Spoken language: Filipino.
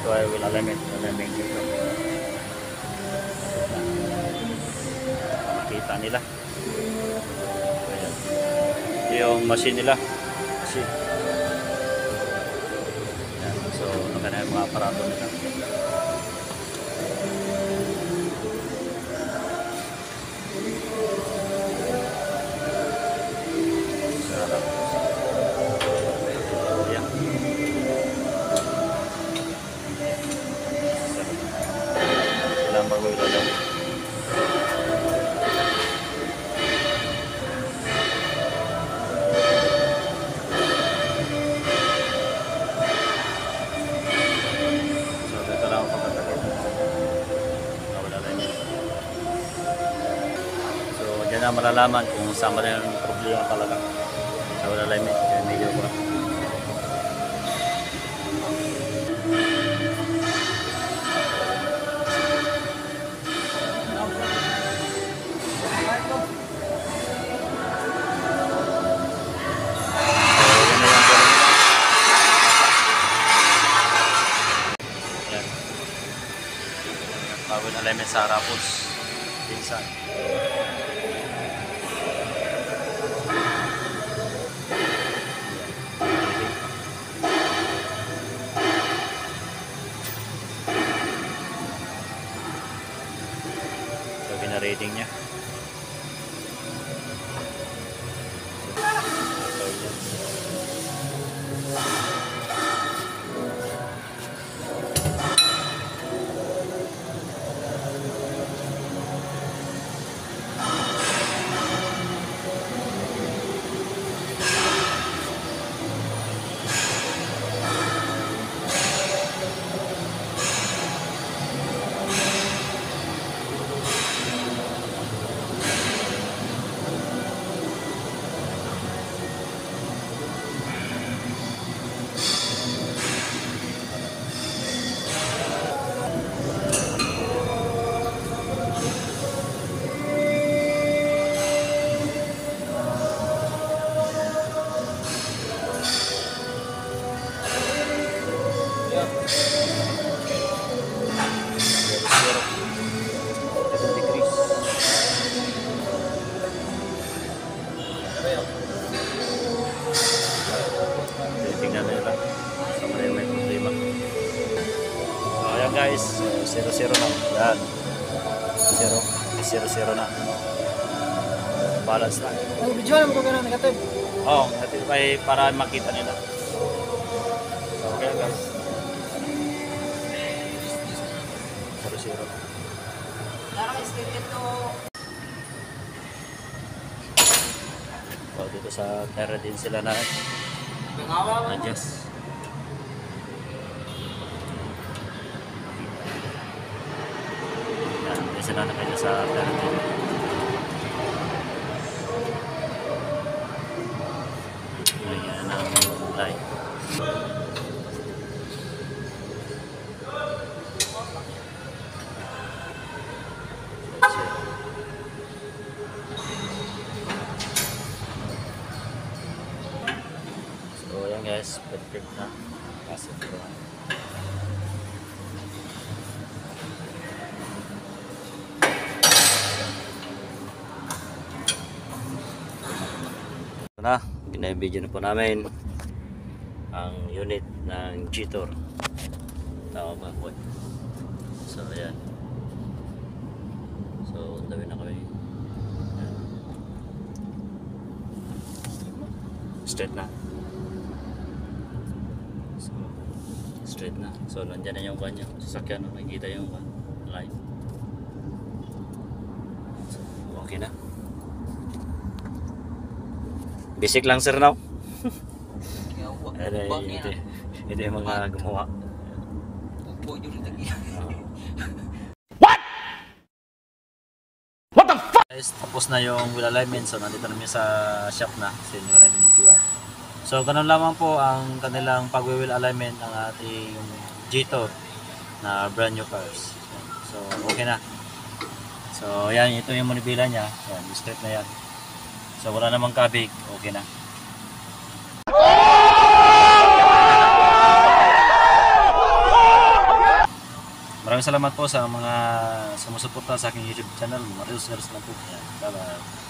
ay wheel alignment dito. Makita nila. Ayan. Ito yung machine nila. Machine. Ayan. So, naka na yung mga aparato nila. Diyan na malalaman kung saan ba na yung problema talaga sa wheel alignment. Yan, medyo ko. Wheel alignment sa harapos pinsan. Rating niya. Guys, 0-0 na. Yan. 0-0 na. Balance na. Video lang ko ganun negative. Oo, negative ay para makita nila. Okay guys. 0-0. So, dito sa tire din sila na adjust. Sila na kayo sa therapy. Ayan ang light. So ayan guys, perfect na. Kasi ito. Na, binibidyo na po namin ang unit ng G-Tor. Tama ba po? So ayan. So dami na kami. Ayan. Straight na. So straight na. So nandiyan na yung kanya sasakyan, makikita yung line. So, okay na. Basic lang sir now. Ito yung mga gumawa. What the fuck? Guys, tapos na yung wheel alignment. So nandito namin sa shop na. Kasi hindi ko na binigyan. So ganun lamang po ang kanilang pag-wheel alignment ng ating G-Tor na brand new cars. So okay na. So yan, ito yung manibela niya. Yan, straight na yan. So wala namang kabig, okay na. Maraming salamat po sa mga sumusuporta sa aking YouTube channel. Marius Eros lang po. Yan. Bye-bye.